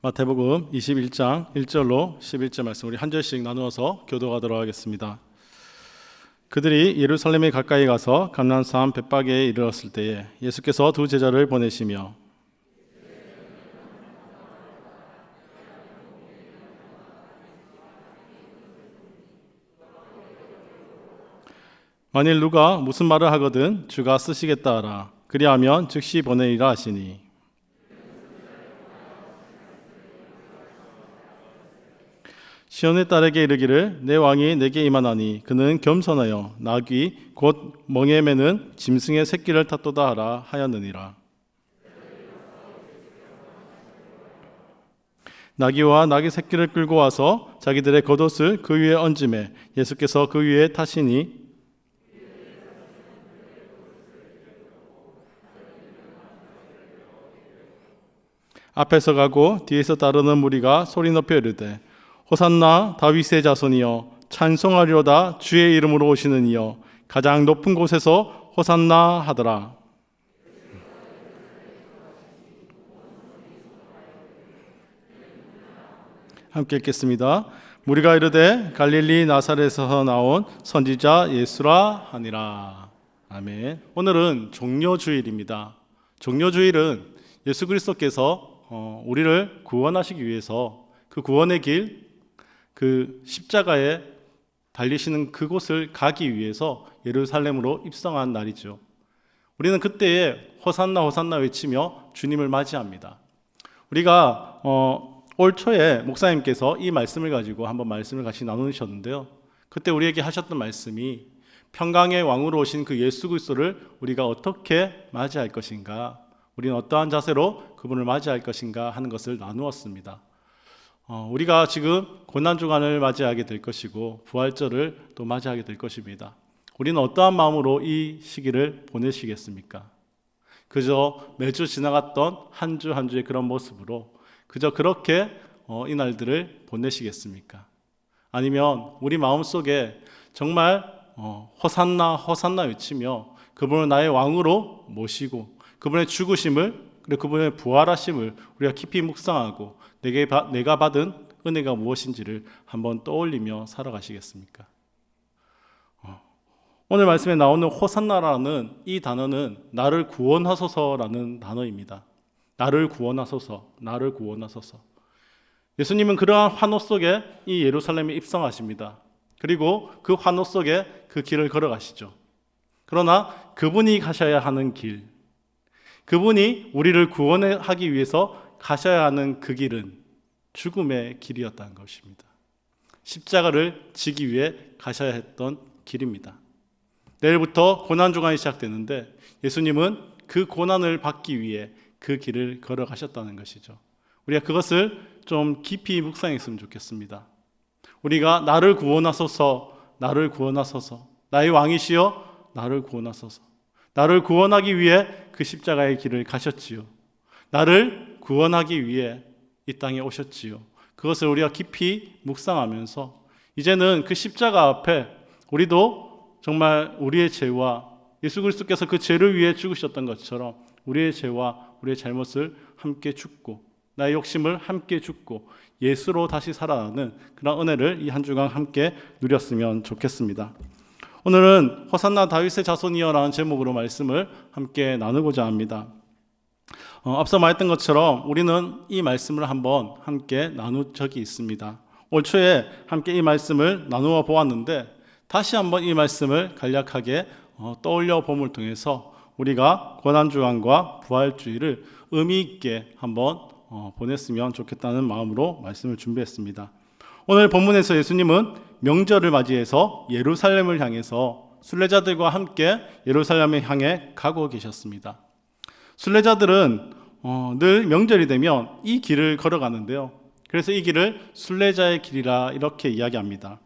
마태복음 21장 1절로 11절 말씀 우리 한 절씩 나누어서 교도하도록 하겠습니다. 그들이 예루살렘에 가까이 가서 감람산 벳바게에 이르렀을 때에 예수께서 두 제자를 보내시며 만일 누가 무슨 말을 하거든 주가 쓰시겠다 하라. 그리하면 즉시 보내리라 하시니 시온의 딸에게 이르기를 내 왕이 내게 임하나니 그는 겸손하여 나귀 곧 멍에 매는 짐승의 새끼를 탔도다 하라 하였느니라. 나귀와 나귀 새끼를 끌고 와서 자기들의 겉옷을 그 위에 얹음에 예수께서 그 위에 타시니 앞에서 가고 뒤에서 따르는 무리가 소리 높여 이르되 호산나 다윗의 자손이여 찬송하리로다 주의 이름으로 오시는 이여 가장 높은 곳에서 호산나 하더라. 함께 읽겠습니다. 무리가 이르되 갈릴리 나사렛에서 나온 선지자 예수라 하니라. 아멘. 오늘은 종려주일입니다. 종려주일은 예수 그리스도께서 우리를 구원하시기 위해서 그 구원의 길, 그 십자가에 달리시는 그곳을 가기 위해서 예루살렘으로 입성한 날이죠. 우리는 그때에 호산나 호산나 외치며 주님을 맞이합니다. 우리가 올 초에 목사님께서 이 말씀을 가지고 한번 말씀을 같이 나누셨는데요. 그때 우리에게 하셨던 말씀이 평강의 왕으로 오신 그 예수 그리스도를 우리가 어떻게 맞이할 것인가, 우리는 어떠한 자세로 그분을 맞이할 것인가 하는 것을 나누었습니다. 우리가 지금 고난주간을 맞이하게 될 것이고 부활절을 또 맞이하게 될 것입니다. 우리는 어떠한 마음으로 이 시기를 보내시겠습니까? 그저 매주 지나갔던 한 주 한 주의 그런 모습으로 그저 그렇게 이 날들을 보내시겠습니까? 아니면 우리 마음속에 정말 호산나 호산나 외치며 그분을 나의 왕으로 모시고 그분의 죽으심을 그리고 그분의 부활하심을 우리가 깊이 묵상하고 내가 받은 은혜가 무엇인지를 한번 떠올리며 살아가시겠습니까? 오늘 말씀에 나오는 호산나라는 이 단어는 나를 구원하소서라는 단어입니다. 나를 구원하소서, 나를 구원하소서. 예수님은 그러한 환호 속에 이 예루살렘에 입성하십니다. 그리고 그 환호 속에 그 길을 걸어가시죠. 그러나 그분이 가셔야 하는 길, 그분이 우리를 구원하기 위해서 가셔야 하는 그 길은 죽음의 길이었다는 것입니다. 십자가를 지기 위해 가셔야 했던 길입니다. 내일부터 고난주간이 시작되는데 예수님은 그 고난을 받기 위해 그 길을 걸어가셨다는 것이죠. 우리가 그것을 좀 깊이 묵상했으면 좋겠습니다. 우리가 나를 구원하소서, 나를 구원하소서, 나의 왕이시여 나를 구원하소서, 나를 구원하기 위해 그 십자가의 길을 가셨지요. 나를 구원하기 위해 이 땅에 오셨지요. 그것을 우리가 깊이 묵상하면서 이제는 그 십자가 앞에 우리도 정말 우리의 죄와 예수 그리스도께서 그 죄를 위해 죽으셨던 것처럼 우리의 죄와 우리의 잘못을 함께 죽고 나의 욕심을 함께 죽고 예수로 다시 살아나는 그런 은혜를 이 한 주간 함께 누렸으면 좋겠습니다. 오늘은 호산나 다윗의 자손이여라는 제목으로 말씀을 함께 나누고자 합니다. 앞서 말했던 것처럼 우리는 이 말씀을 한번 함께 나눈 적이 있습니다. 올 초에 함께 이 말씀을 나누어 보았는데 다시 한번 이 말씀을 간략하게 떠올려 봄을 통해서 우리가 고난주간과 부활주의를 의미 있게 한번 보냈으면 좋겠다는 마음으로 말씀을 준비했습니다. 오늘 본문에서 예수님은 명절을 맞이해서 예루살렘을 향해서 순례자들과 함께 예루살렘을 향해 가고 계셨습니다. 순례자들은 늘 명절이 되면 이 길을 걸어가는데요. 그래서 이 길을 순례자의 길이라 이렇게 이야기합니다.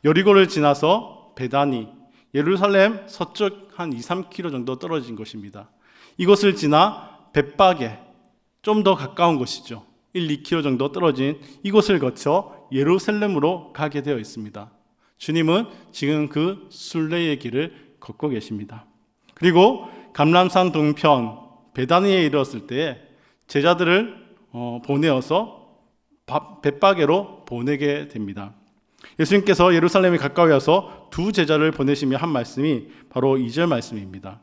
여리고를 지나서 베다니, 예루살렘 서쪽 한 2-3km 정도 떨어진 곳입니다. 이곳을 지나 벳바게, 좀 더 가까운 곳이죠. 1-2km 정도 떨어진 이곳을 거쳐 예루살렘으로 가게 되어 있습니다. 주님은 지금 그 순례의 길을 걷고 계십니다. 그리고 감람산 동편 베다니에 이르렀을 때 제자들을 보내어서 벳바게로 보내게 됩니다. 예수님께서 예루살렘에 가까이 와서 두 제자를 보내시며 한 말씀이 바로 2절 말씀입니다.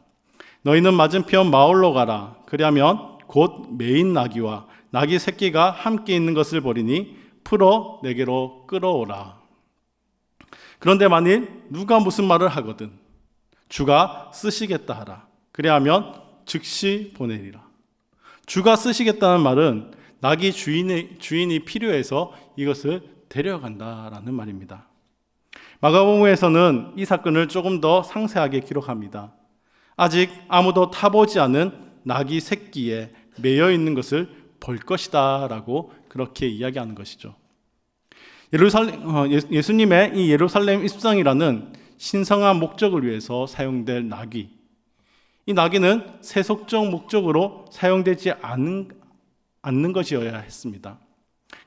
너희는 맞은편 마을로 가라. 그리하면 곧 매인 나귀와 나귀 새끼가 함께 있는 것을 보리니 풀어 내게로 끌어오라. 그런데 만일 누가 무슨 말을 하거든 주가 쓰시겠다 하라. 그리하면 즉시 보내리라. 주가 쓰시겠다는 말은 나귀 주인이 필요해서 이것을 데려간다라는 말입니다. 마가복음에서는 이 사건을 조금 더 상세하게 기록합니다. 아직 아무도 타보지 않은 나귀 새끼에 매여 있는 것을 볼 것이다 라고 그렇게 이야기하는 것이죠. 예수님의 이 예루살렘 입성이라는 신성한 목적을 위해서 사용될 나귀, 이 나귀는 세속적 목적으로 사용되지 않는 것이어야 했습니다.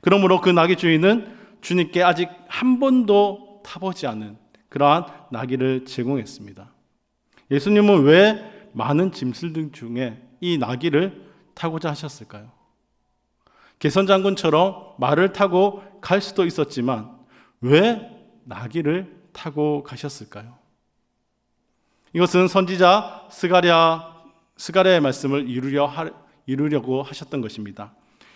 그러므로 그 나귀 주인은 주님께 아직 한 번도 타보지 않은 그러한 나귀를 제공했습니다. 예수님은 왜 많은 짐승들 중에 이 나귀를 타고자 하셨을까요? 개선장군처럼 말을 타고 갈 수도 있었지만 왜 나귀를 타고 가셨을까요? 이것은 선지자 스가랴의 말씀을 이루려고 하셨던 것입니다.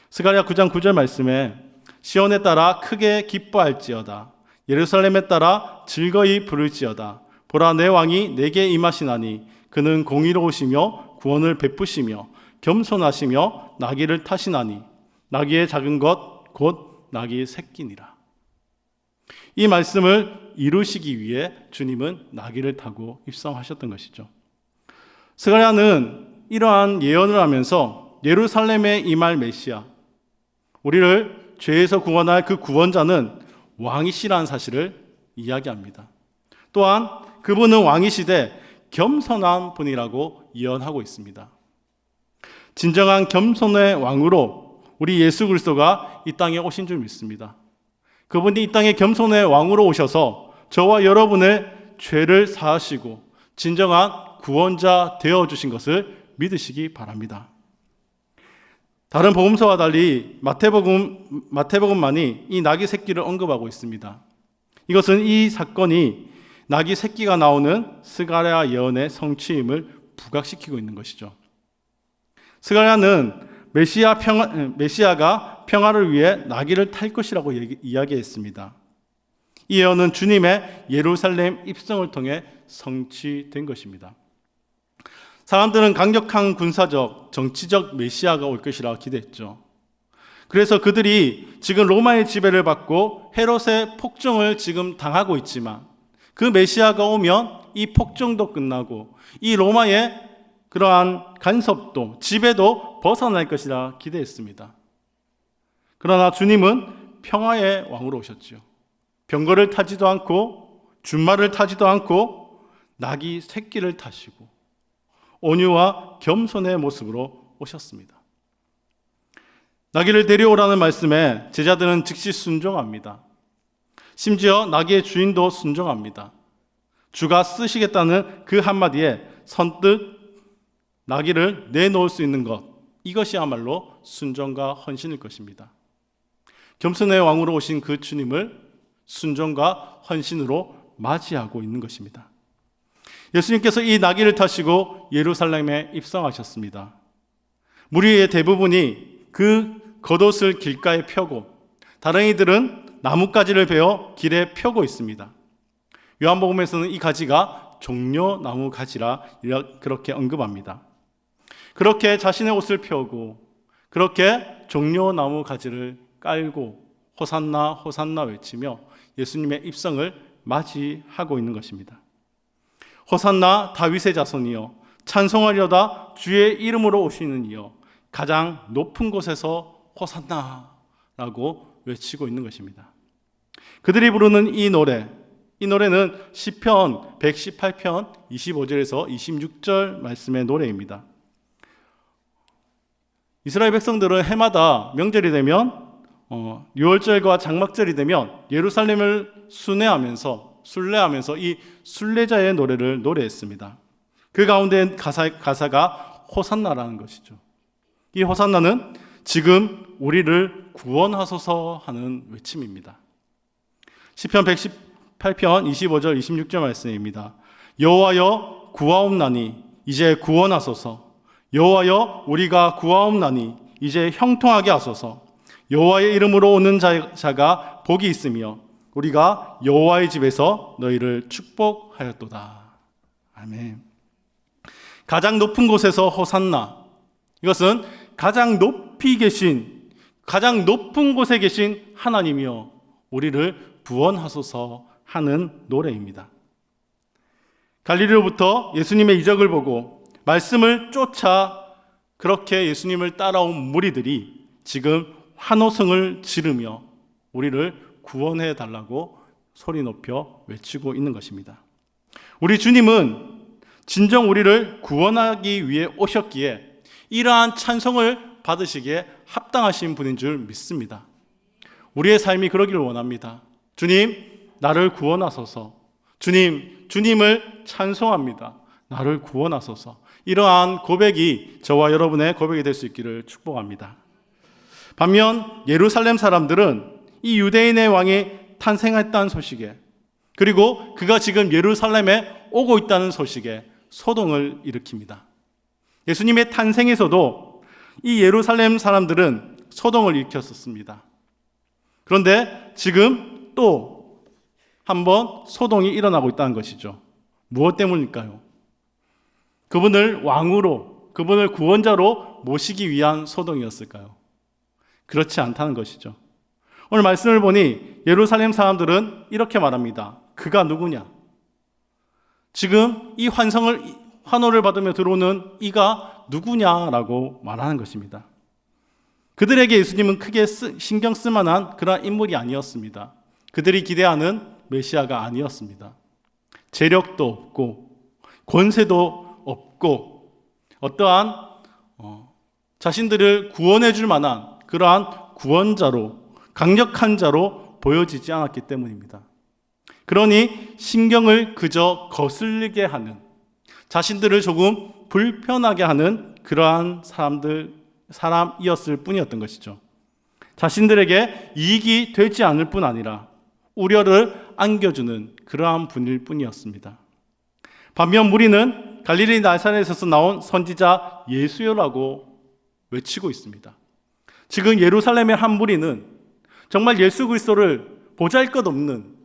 스가랴 9장 9절 말씀에 시온에 따라 크게 기뻐할지어다. 예루살렘에 따라 즐거이 부를지어다. 보라, 내 왕이 내게 임하시나니 그는 공의로우시며 구원을 베푸시며 겸손하시며 나귀를 타시나니 나귀의 작은 것 곧 나귀의 새끼니라. 이 말씀을 이루시기 위해 주님은 나귀를 타고 입성하셨던 것이죠. 스가랴는 이러한 예언을 하면서 예루살렘에 임할 메시아, 우리를 죄에서 구원할 그 구원자는 왕이시라는 사실을 이야기합니다. 또한 그분은 왕이시되 겸손한 분이라고 예언하고 있습니다. 진정한 겸손의 왕으로 우리 예수 그리스도가 이 땅에 오신 줄 믿습니다. 그분이 이 땅에 겸손의 왕으로 오셔서 저와 여러분의 죄를 사하시고 진정한 구원자 되어주신 것을 믿으시기 바랍니다. 다른 복음서와 달리 마태복음만이 이 나귀 새끼를 언급하고 있습니다. 이것은 이 사건이 나귀 새끼가 나오는 스가랴 예언의 성취임을 부각시키고 있는 것이죠. 스가랴는 메시아가 평화를 위해 나귀를 탈 것이라고 이야기했습니다. 이 예언은 주님의 예루살렘 입성을 통해 성취된 것입니다. 사람들은 강력한 군사적, 정치적 메시아가 올 것이라고 기대했죠. 그래서 그들이 지금 로마의 지배를 받고 헤롯의 폭정을 지금 당하고 있지만 그 메시아가 오면 이 폭정도 끝나고 이 로마의 그러한 간섭도 지배도 벗어날 것이라 기대했습니다. 그러나 주님은 평화의 왕으로 오셨죠. 병거를 타지도 않고 준말을 타지도 않고 나귀 새끼를 타시고 온유와 겸손의 모습으로 오셨습니다. 나귀를 데려오라는 말씀에 제자들은 즉시 순종합니다. 심지어 나귀의 주인도 순종합니다. 주가 쓰시겠다는 그 한마디에 선뜻 나귀를 내놓을 수 있는 것, 이것이야말로 순종과 헌신일 것입니다. 겸손의 왕으로 오신 그 주님을 순종과 헌신으로 맞이하고 있는 것입니다. 예수님께서 이 나귀를 타시고 예루살렘에 입성하셨습니다. 무리의 대부분이 그 겉옷을 길가에 펴고 다른 이들은 나뭇가지를 베어 길에 펴고 있습니다. 요한복음에서는 이 가지가 종려나무 가지라 그렇게 언급합니다. 그렇게 자신의 옷을 펴고 그렇게 종려나무 가지를 깔고 호산나 호산나 외치며 예수님의 입성을 맞이하고 있는 것입니다. 호산나 다윗의 자손이여 찬송하려다 주의 이름으로 오시는 이여 가장 높은 곳에서 호산나라고 외치고 있는 것입니다. 그들이 부르는 이 노래는 시편 118편 25절에서 26절 말씀의 노래입니다. 이스라엘 백성들은 해마다 명절이 되면 유월절과 장막절이 되면 예루살렘을 순례하면서 이 순례자의 노래를 노래했습니다. 그 가운데 가사가 호산나라는 것이죠. 이 호산나는 지금 우리를 구원하소서 하는 외침입니다. 시편 118편 25절 26절 말씀입니다. 여호와여 구하옵나니 이제 구원하소서. 여호와여 우리가 구하옵나니 이제 형통하게 하소서. 여호와의 이름으로 오는 자가 복이 있으며 우리가 여호와의 집에서 너희를 축복하였도다. 아멘. 가장 높은 곳에서 호산나. 이것은 가장 높이 계신, 가장 높은 곳에 계신 하나님이여 우리를 구원하소서 하는 노래입니다. 갈릴리로부터 예수님의 이적을 보고 말씀을 쫓아 그렇게 예수님을 따라온 무리들이 지금 환호성을 지르며 우리를 구원해 달라고 소리 높여 외치고 있는 것입니다. 우리 주님은 진정 우리를 구원하기 위해 오셨기에 이러한 찬송을 받으시기에 합당하신 분인 줄 믿습니다. 우리의 삶이 그러기를 원합니다. 주님, 나를 구원하소서. 주님, 주님을 찬송합니다. 나를 구원하소서. 이러한 고백이 저와 여러분의 고백이 될 수 있기를 축복합니다. 반면 예루살렘 사람들은 이 유대인의 왕이 탄생했다는 소식에, 그리고 그가 지금 예루살렘에 오고 있다는 소식에 소동을 일으킵니다. 예수님의 탄생에서도 이 예루살렘 사람들은 소동을 일으켰었습니다. 그런데 지금 또 한번 소동이 일어나고 있다는 것이죠. 무엇 때문일까요? 그분을 왕으로, 그분을 구원자로 모시기 위한 소동이었을까요? 그렇지 않다는 것이죠. 오늘 말씀을 보니 예루살렘 사람들은 이렇게 말합니다. 그가 누구냐? 지금 이 환호를 받으며 들어오는 이가 누구냐라고 말하는 것입니다. 그들에게 예수님은 크게 신경 쓸 만한 그런 인물이 아니었습니다. 그들이 기대하는 메시아가 아니었습니다. 재력도 없고 권세도 없고 어떠한 자신들을 구원해 줄 만한 그러한 구원자로, 강력한 자로 보여지지 않았기 때문입니다. 그러니 신경을 그저 거슬리게 하는, 자신들을 조금 불편하게 하는 그러한 사람이었을 뿐이었던 것이죠. 자신들에게 이익이 되지 않을 뿐 아니라 우려를 안겨주는 그러한 분일 뿐이었습니다. 반면 무리는 갈릴리 나사렛에서 나온 선지자 예수여라고 외치고 있습니다. 지금 예루살렘의 한 무리는 정말 예수 그리스도를 보잘것없는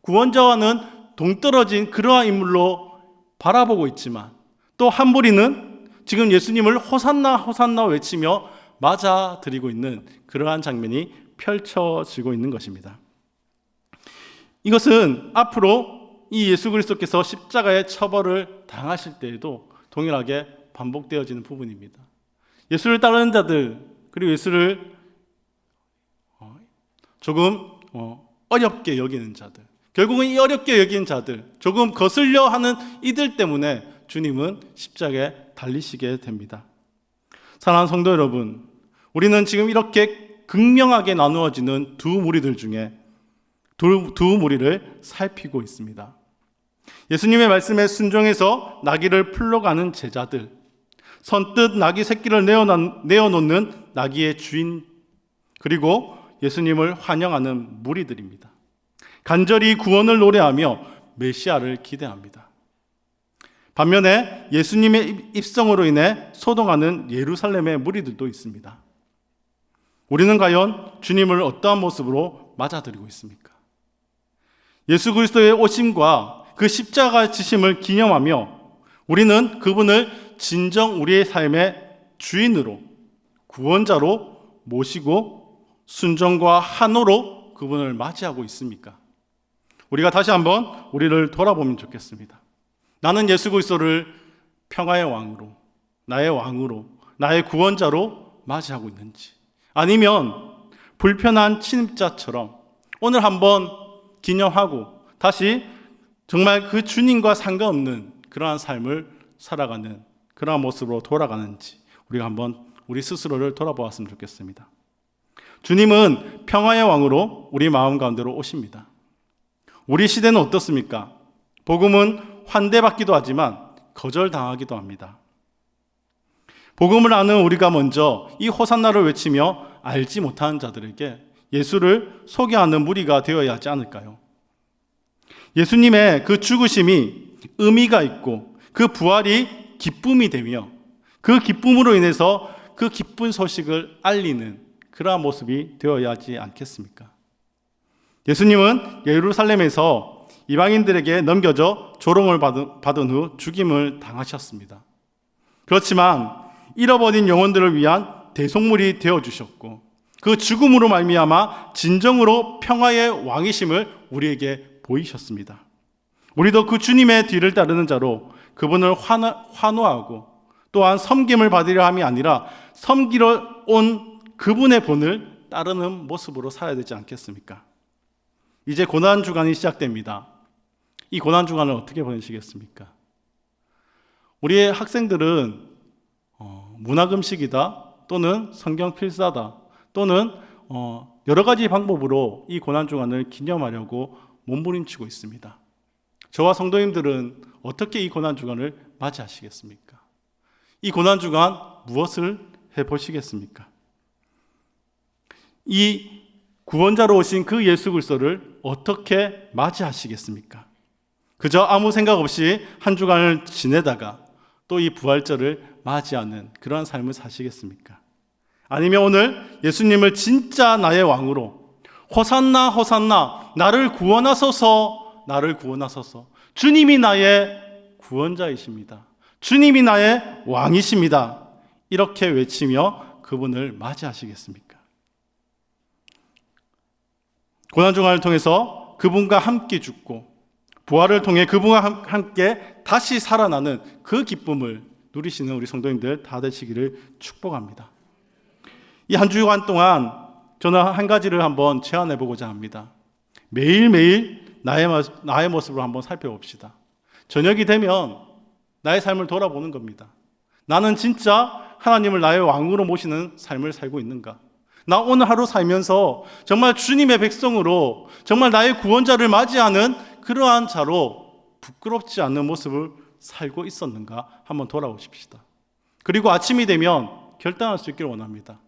구원자와는 동떨어진 그러한 인물로 바라보고 있지만, 또 한 무리는 지금 예수님을 호산나 호산나 외치며 맞아들이고 있는 그러한 장면이 펼쳐지고 있는 것입니다. 이것은 앞으로 이 예수 그리스도께서 십자가의 처벌을 당하실 때에도 동일하게 반복되어지는 부분입니다. 예수를 따르는 자들, 그리고 예수를 조금 어렵게 여기는 자들, 결국은 이 어렵게 여기는 자들, 조금 거슬려 하는 이들 때문에 주님은 십자가에 달리시게 됩니다. 사랑하는 성도 여러분, 우리는 지금 이렇게 극명하게 나누어지는 두 무리들 중에 두 무리를 살피고 있습니다. 예수님의 말씀에 순종해서 나귀를 풀러가는 제자들, 선뜻 나귀 새끼를 내어놓는 나귀의 주인, 그리고 예수님을 환영하는 무리들입니다. 간절히 구원을 노래하며 메시아를 기대합니다. 반면에 예수님의 입성으로 인해 소동하는 예루살렘의 무리들도 있습니다. 우리는 과연 주님을 어떠한 모습으로 맞아들이고 있습니까? 예수 그리스도의 오심과 그 십자가 지심을 기념하며 우리는 그분을 진정 우리의 삶의 주인으로, 구원자로 모시고 순종과 환호로 그분을 맞이하고 있습니까? 우리가 다시 한번 우리를 돌아보면 좋겠습니다. 나는 예수 그리스도를 평화의 왕으로, 나의 구원자로 맞이하고 있는지, 아니면 불편한 침입자처럼 오늘 한번 기념하고 다시 정말 그 주님과 상관없는 그러한 삶을 살아가는 그러한 모습으로 돌아가는지 우리가 한번 우리 스스로를 돌아보았으면 좋겠습니다. 주님은 평화의 왕으로 우리 마음 가운데로 오십니다. 우리 시대는 어떻습니까? 복음은 환대받기도 하지만 거절당하기도 합니다. 복음을 아는 우리가 먼저 이 호산나를 외치며 알지 못하는 자들에게 예수를 소개하는 무리가 되어야 하지 않을까요? 예수님의 그 죽으심이 의미가 있고 그 부활이 기쁨이 되며 그 기쁨으로 인해서 그 기쁜 소식을 알리는 그러한 모습이 되어야 하지 않겠습니까? 예수님은 예루살렘에서 이방인들에게 넘겨져 조롱을 받은 후 죽임을 당하셨습니다. 그렇지만 잃어버린 영혼들을 위한 대속물이 되어주셨고 그 죽음으로 말미암아 진정으로 평화의 왕이심을 우리에게 보이셨습니다. 우리도 그 주님의 뒤를 따르는 자로 그분을 환호하고 또한 섬김을 받으려 함이 아니라 섬기러 온 그분의 본을 따르는 모습으로 살아야 되지 않겠습니까? 이제 고난주간이 시작됩니다. 이 고난주간을 어떻게 보내시겠습니까? 우리의 학생들은 문화금식이다 또는 성경 필사다 또는 여러 가지 방법으로 이 고난주간을 기념하려고 몸부림치고 있습니다. 저와 성도님들은 어떻게 이 고난주간을 맞이하시겠습니까? 이 고난주간 무엇을 해보시겠습니까? 이 구원자로 오신 그 예수 그리스도를 어떻게 맞이하시겠습니까? 그저 아무 생각 없이 한 주간을 지내다가 또 이 부활절을 맞이하는 그러한 삶을 사시겠습니까? 아니면 오늘 예수님을 진짜 나의 왕으로 호산나 호산나 나를 구원하소서 나를 구원하소서 주님이 나의 구원자이십니다. 주님이 나의 왕이십니다. 이렇게 외치며 그분을 맞이하시겠습니까? 고난주간을 통해서 그분과 함께 죽고 부활을 통해 그분과 함께 다시 살아나는 그 기쁨을 누리시는 우리 성도님들 다 되시기를 축복합니다. 이 한 주간 동안 저는 한 가지를 한번 제안해 보고자 합니다. 매일매일 나의 모습을 한번 살펴봅시다. 저녁이 되면 나의 삶을 돌아보는 겁니다. 나는 진짜 하나님을 나의 왕으로 모시는 삶을 살고 있는가? 나 오늘 하루 살면서 정말 주님의 백성으로 정말 나의 구원자를 맞이하는 그러한 자로 부끄럽지 않는 모습을 살고 있었는가? 한번 돌아보십시다. 그리고 아침이 되면 결단할 수 있기를 원합니다.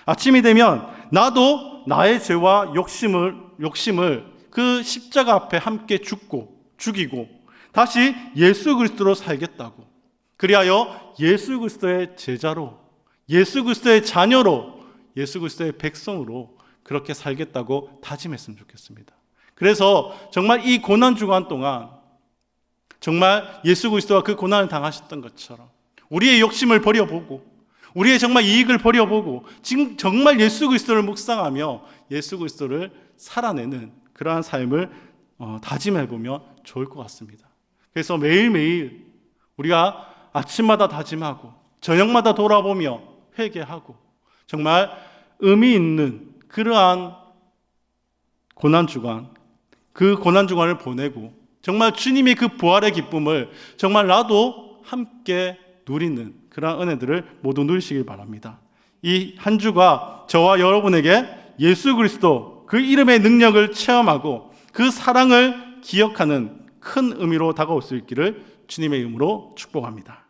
아침이 되면 나도 나의 죄와 욕심을 그 십자가 앞에 함께 죽이고 다시 예수 그리스도로 살겠다고. 그리하여 예수 그리스도의 제자로, 예수 그리스도의 자녀로, 예수 그리스도의 백성으로 그렇게 살겠다고 다짐했으면 좋겠습니다. 그래서 정말 이 고난주간 동안 정말 예수 그리스도가 그 고난을 당하셨던 것처럼 우리의 욕심을 버려보고 우리의 정말 이익을 버려보고 지금 정말 예수 그리스도를 묵상하며 예수 그리스도를 살아내는 그러한 삶을 다짐해보면 좋을 것 같습니다. 그래서 매일매일 우리가 아침마다 다짐하고 저녁마다 돌아보며 회개하고 정말 의미 있는 그러한 고난주간, 그 고난주간을 보내고 정말 주님의 그 부활의 기쁨을 정말 나도 함께 누리는 그러한 은혜들을 모두 누리시길 바랍니다. 이 한 주가 저와 여러분에게 예수 그리스도 그 이름의 능력을 체험하고 그 사랑을 기억하는 큰 의미로 다가올 수 있기를 주님의 이름으로 축복합니다.